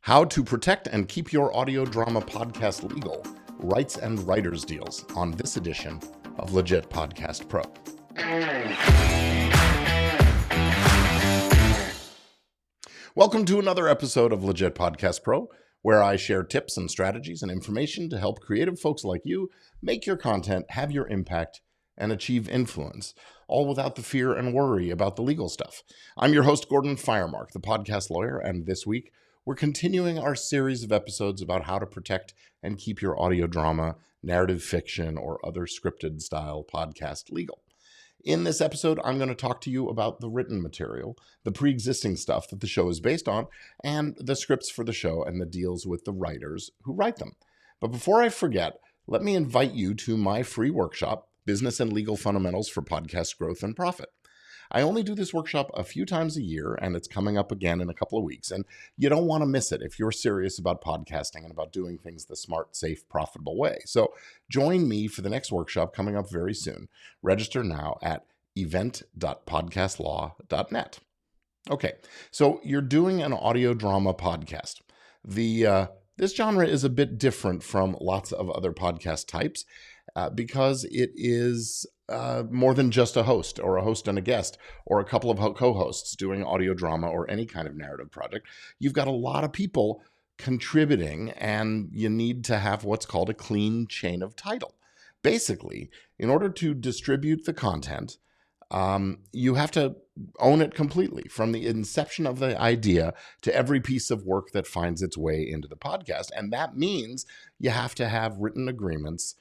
How to protect and keep your audio drama podcast legal, rights and writers deals on this edition of Legit Podcast Pro. Welcome to another episode of Legit Podcast Pro, where I share tips and strategies and information to help creative folks like you make your content, have your impact, and achieve influence, all without the fear and worry about the legal stuff. I'm your host, Gordon Firemark, the podcast lawyer, and this week, we're continuing our series of episodes about how to protect and keep your audio drama, narrative fiction, or other scripted style podcast legal. In this episode, I'm going to talk to you about the written material, the pre-existing stuff that the show is based on, and the scripts for the show and the deals with the writers who write them. But before I forget, let me invite you to my free workshop, Business and Legal Fundamentals for Podcast Growth and Profit. I only do this workshop a few times a year, and it's coming up again in a couple of weeks, and you don't want to miss it if you're serious about podcasting and about doing things the smart, safe, profitable way. So join me for the next workshop coming up very soon. Register now at event.podcastlaw.net. Okay, so you're doing an audio drama podcast. This genre is a bit different from lots of other podcast types because it is more than just a host or a host and a guest or a couple of co-hosts doing audio drama or any kind of narrative project. You've got a lot of people contributing, and you need to have what's called a clean chain of title. Basically, in order to distribute the content, you have to own it completely from the inception of the idea to every piece of work that finds its way into the podcast. And that means you have to have written agreements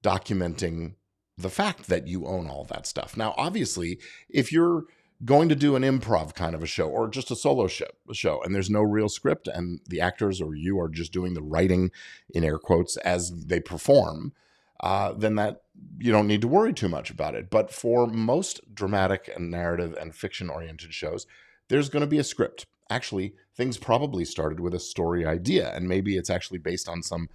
documenting the fact that you own all that stuff. Now, obviously, if you're going to do an improv kind of a show or just a solo show and there's no real script and the actors or you are just doing the writing in air quotes as they perform, then that you don't need to worry too much about it. But for most dramatic and narrative and fiction-oriented shows, there's going to be a script. Actually, things probably started with a story idea, and maybe it's actually based on some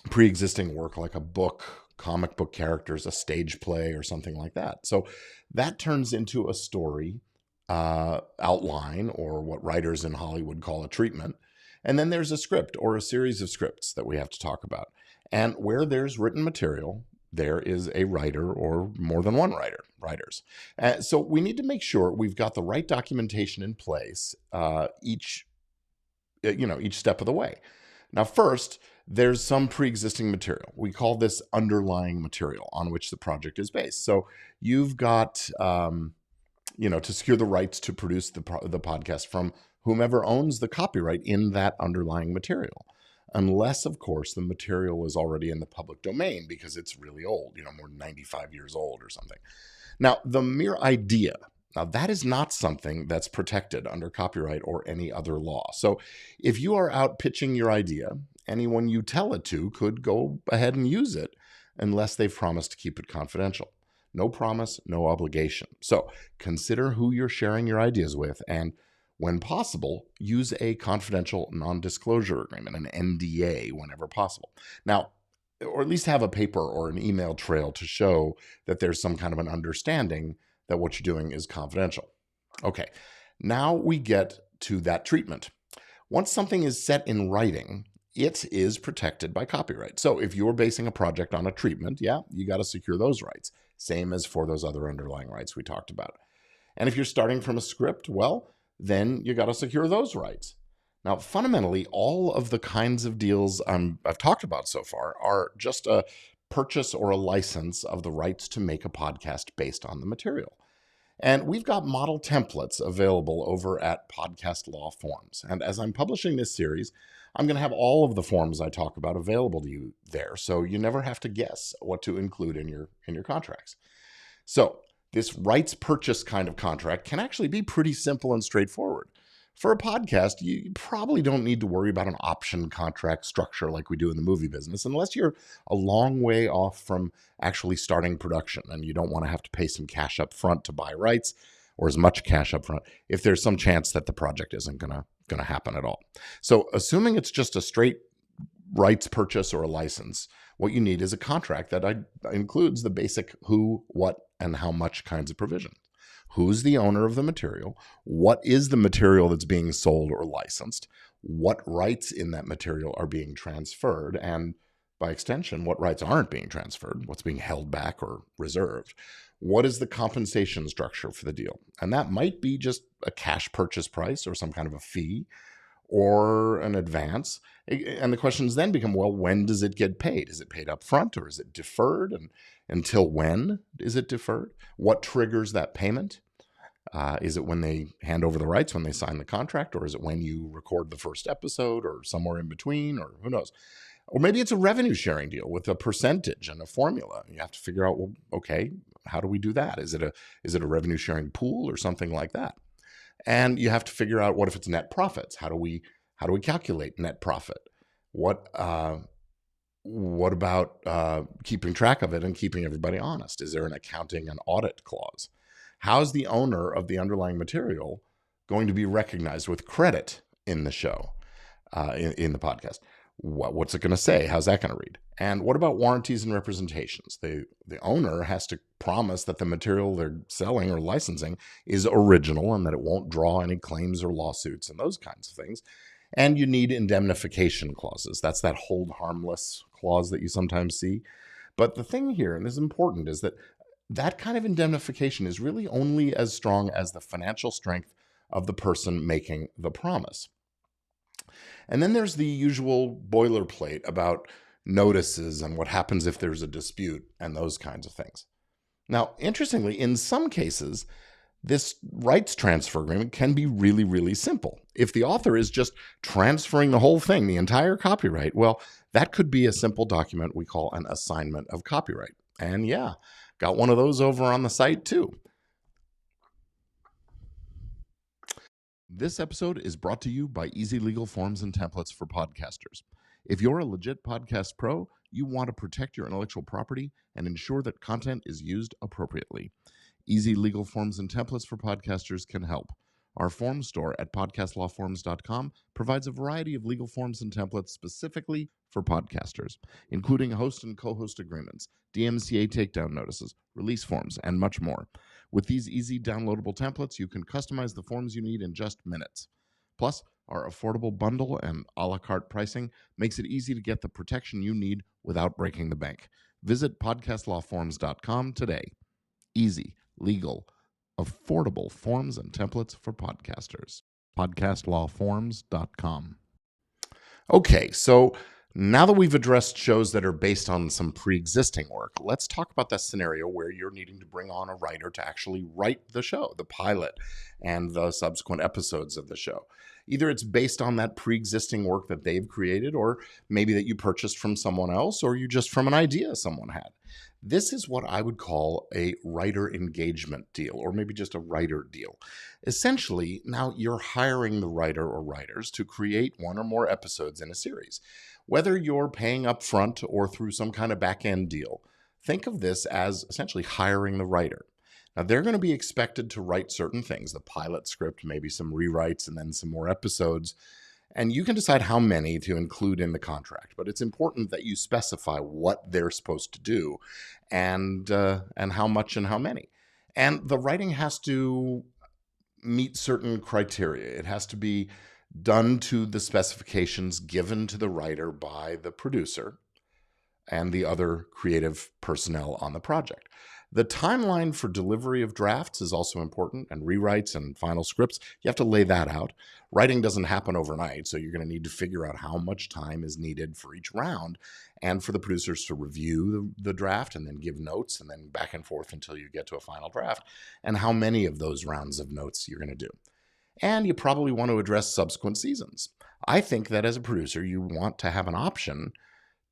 pre-existing work like a book, comic book characters, a stage play, or something like that. So that turns into a story outline, or what writers in Hollywood call a treatment. And then there's a script or a series of scripts that we have to talk about. And where there's written material, there is a writer or more than one writers. So we need to make sure we've got the right documentation in place each step of the way. Now, first, there's some pre-existing material. We call this underlying material on which the project is based. So you've got, to secure the rights to produce the podcast from whomever owns the copyright in that underlying material. Unless, of course, the material is already in the public domain because it's really old, more than 95 years old or something. Now, the mere idea, that is not something that's protected under copyright or any other law. So if you are out pitching your idea, anyone you tell it to could go ahead and use it unless they've promised to keep it confidential. No promise, no obligation. So consider who you're sharing your ideas with, and when possible, use a confidential non-disclosure agreement, an NDA, whenever possible. Now, or at least have a paper or an email trail to show that there's some kind of an understanding that what you're doing is confidential. Okay, now we get to that treatment. Once something is set in writing, it is protected by copyright. So if you're basing a project on a treatment, you got to secure those rights. Same as for those other underlying rights we talked about. And if you're starting from a script, well, then you got to secure those rights. Now, fundamentally, all of the kinds of deals I've talked about so far are just a purchase or a license of the rights to make a podcast based on the material. And we've got model templates available over at Podcast Law Forms. And as I'm publishing this series, I'm going to have all of the forms I talk about available to you there, so you never have to guess what to include in your contracts. So this rights purchase kind of contract can actually be pretty simple and straightforward. For a podcast, you probably don't need to worry about an option contract structure like we do in the movie business, unless you're a long way off from actually starting production and you don't want to have to pay some cash up front to buy rights, or as much cash up front, if there's some chance that the project isn't going to happen at all. So assuming it's just a straight rights purchase or a license, what you need is a contract that includes the basic who, what, and how much kinds of provisions. Who's the owner of the material? What is the material that's being sold or licensed? what rights in that material are being transferred, and by extension, what rights aren't being transferred, what's being held back or reserved. What is the compensation structure for the deal? And that might be just a cash purchase price or some kind of a fee or an advance. And the questions then become, well, when does it get paid? Is it paid up front or is it deferred? And until when is it deferred? What triggers that payment? Is it when they hand over the rights, when they sign the contract, or is it when you record the first episode, or somewhere in between, or who knows? Or maybe it's a revenue sharing deal with a percentage and a formula. You have to figure out, well, okay, how do we do that? Is it a revenue sharing pool or something like that? And you have to figure out, what if it's net profits? How do we calculate net profit? What about keeping track of it and keeping everybody honest? Is there an accounting and audit clause? How's the owner of the underlying material going to be recognized with credit in the show, in the podcast? What's it going to say? How's that going to read? And what about warranties and representations? The owner has to promise that the material they're selling or licensing is original and that it won't draw any claims or lawsuits and those kinds of things. And you need indemnification clauses. That's that hold harmless clause that you sometimes see. But the thing here, and this is important, is that kind of indemnification is really only as strong as the financial strength of the person making the promise. And then there's the usual boilerplate about notices and what happens if there's a dispute and those kinds of things. Now, interestingly, in some cases, this rights transfer agreement can be really, really simple. If the author is just transferring the whole thing, the entire copyright, well, that could be a simple document we call an assignment of copyright. And yeah, got one of those over on the site too. This episode is brought to you by Easy Legal Forms and Templates for Podcasters. If you're a legit podcast pro, you want to protect your intellectual property and ensure that content is used appropriately. Easy Legal Forms and Templates for Podcasters can help. Our form store at podcastlawforms.com provides a variety of legal forms and templates specifically for podcasters, including host and co-host agreements, DMCA takedown notices, release forms, and much more. With these easy downloadable templates, you can customize the forms you need in just minutes. Plus, our affordable bundle and a la carte pricing makes it easy to get the protection you need without breaking the bank. Visit podcastlawforms.com today. Easy, legal, affordable forms and templates for podcasters. podcastlawforms.com. Okay, so now that we've addressed shows that are based on some pre-existing work, let's talk about that scenario where you're needing to bring on a writer to actually write the show, the pilot, and the subsequent episodes of the show. Either it's based on that pre-existing work that they've created, or maybe that you purchased from someone else, or you just from an idea someone had. This is what I would call a writer engagement deal, or maybe just a writer deal. Essentially, now you're hiring the writer or writers to create one or more episodes in a series. Whether you're paying up front or through some kind of back-end deal, think of this as essentially hiring the writer. Now, they're going to be expected to write certain things, the pilot script, maybe some rewrites, and then some more episodes. And you can decide how many to include in the contract, but it's important that you specify what they're supposed to do and how much and how many. And the writing has to meet certain criteria. It has to be done to the specifications given to the writer by the producer and the other creative personnel on the project. The timeline for delivery of drafts is also important, and rewrites and final scripts, you have to lay that out. Writing doesn't happen overnight, so you're going to need to figure out how much time is needed for each round, and for the producers to review the draft and then give notes and then back and forth until you get to a final draft, and how many of those rounds of notes you're going to do. And you probably want to address subsequent seasons. I think that as a producer, you want to have an option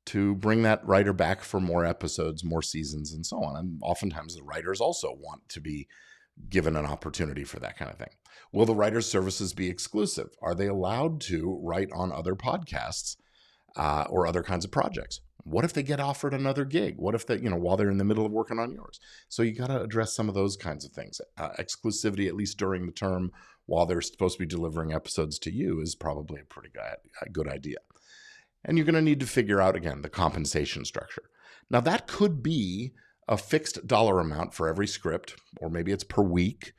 to bring that writer back for more episodes, more seasons, and so on. And oftentimes the writers also want to be given an opportunity for that kind of thing. Will the writer's services be exclusive? Are they allowed to write on other podcasts or other kinds of projects? What if they get offered another gig? What if they, while they're in the middle of working on yours? So you got to address some of those kinds of things. Exclusivity, at least during the term while they're supposed to be delivering episodes to you, is probably a pretty good idea. And you're going to need to figure out, again, the compensation structure. Now, that could be a fixed dollar amount for every script, or maybe it's per week.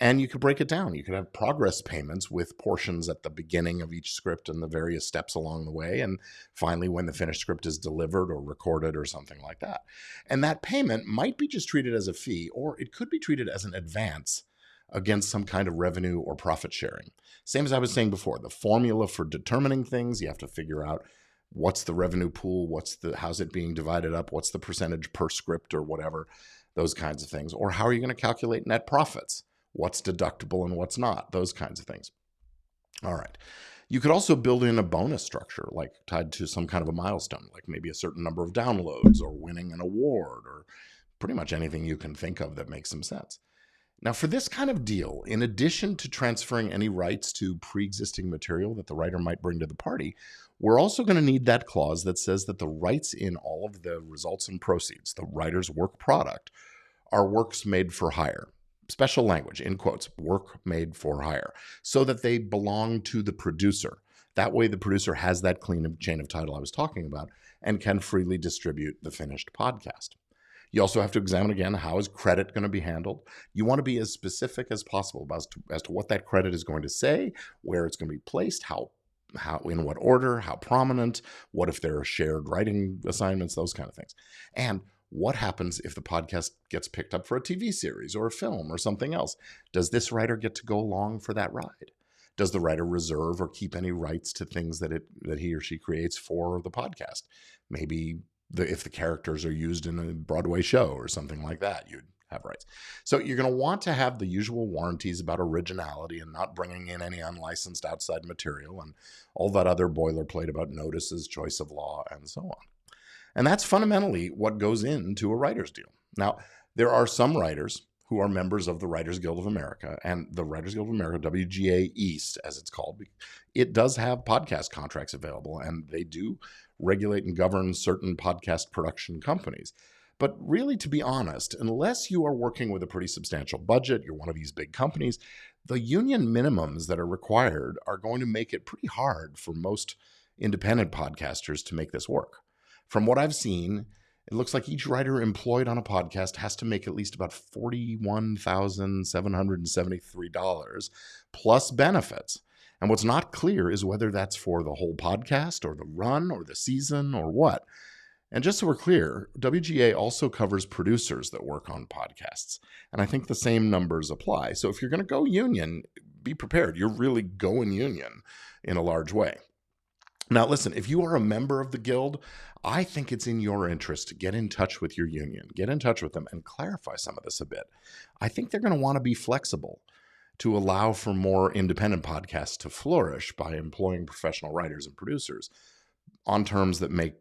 And you could break it down. You could have progress payments with portions at the beginning of each script and the various steps along the way. And finally, when the finished script is delivered or recorded or something like that. And that payment might be just treated as a fee, or it could be treated as an advance against some kind of revenue or profit sharing. Same as I was saying before, the formula for determining things, you have to figure out what's the revenue pool, how's it being divided up, what's the percentage per script or whatever, those kinds of things. Or how are you going to calculate net profits? What's deductible and what's not, those kinds of things. All right. You could also build in a bonus structure, like tied to some kind of a milestone, like maybe a certain number of downloads or winning an award or pretty much anything you can think of that makes some sense. Now, for this kind of deal, in addition to transferring any rights to pre-existing material that the writer might bring to the party, we're also going to need that clause that says that the rights in all of the results and proceeds, the writer's work product, are works made for hire. Special language, in quotes, work made for hire, so that they belong to the producer. That way the producer has that clean chain of title I was talking about and can freely distribute the finished podcast. You also have to examine again, how is credit going to be handled? You want to be as specific as possible as to what that credit is going to say, where it's going to be placed, how in what order, how prominent, what if there are shared writing assignments, those kind of things. And what happens if the podcast gets picked up for a TV series or a film or something else? Does this writer get to go along for that ride? Does the writer reserve or keep any rights to things that he or she creates for the podcast? Maybe if the characters are used in a Broadway show or something like that, you'd have rights. So you're going to want to have the usual warranties about originality and not bringing in any unlicensed outside material and all that other boilerplate about notices, choice of law, and so on. And that's fundamentally what goes into a writer's deal. Now, there are some writers who are members of the Writers Guild of America, and the Writers Guild of America, WGA East, as it's called, it does have podcast contracts available, and they do regulate and govern certain podcast production companies. But really, to be honest, unless you are working with a pretty substantial budget, you're one of these big companies, the union minimums that are required are going to make it pretty hard for most independent podcasters to make this work. From what I've seen, it looks like each writer employed on a podcast has to make at least about $41,773 plus benefits. And what's not clear is whether that's for the whole podcast or the run or the season or what. And just so we're clear, WGA also covers producers that work on podcasts. And I think the same numbers apply. So if you're going to go union, be prepared. You're really going union in a large way. Now, listen, if you are a member of the Guild, I think it's in your interest to get in touch with your union, get in touch with them and clarify some of this a bit. I think they're going to want to be flexible to allow for more independent podcasts to flourish by employing professional writers and producers on terms that make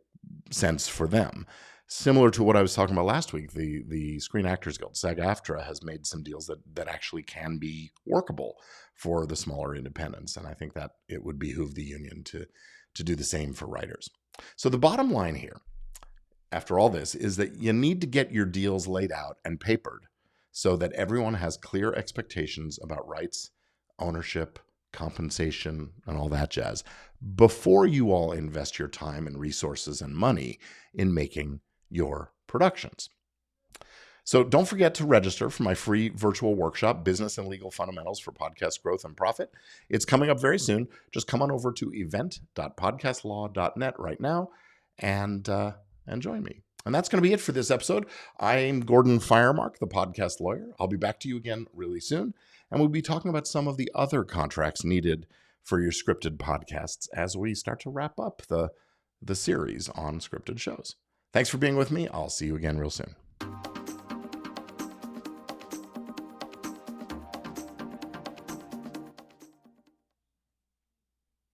sense for them. Similar to what I was talking about last week, the Screen Actors Guild, SAG-AFTRA, has made some deals that actually can be workable for the smaller independents. And I think that it would behoove the union to do the same for writers. So the bottom line here, after all this, is that you need to get your deals laid out and papered so that everyone has clear expectations about rights, ownership, compensation, and all that jazz before you all invest your time and resources and money in making your productions. So don't forget to register for my free virtual workshop, Business and Legal Fundamentals for Podcast Growth and Profit. It's coming up very soon. Just come on over to event.podcastlaw.net right now and join me. And that's going to be it for this episode. I'm Gordon Firemark, the podcast lawyer. I'll be back to you again really soon. And we'll be talking about some of the other contracts needed for your scripted podcasts as we start to wrap up the series on scripted shows. Thanks for being with me. I'll see you again real soon.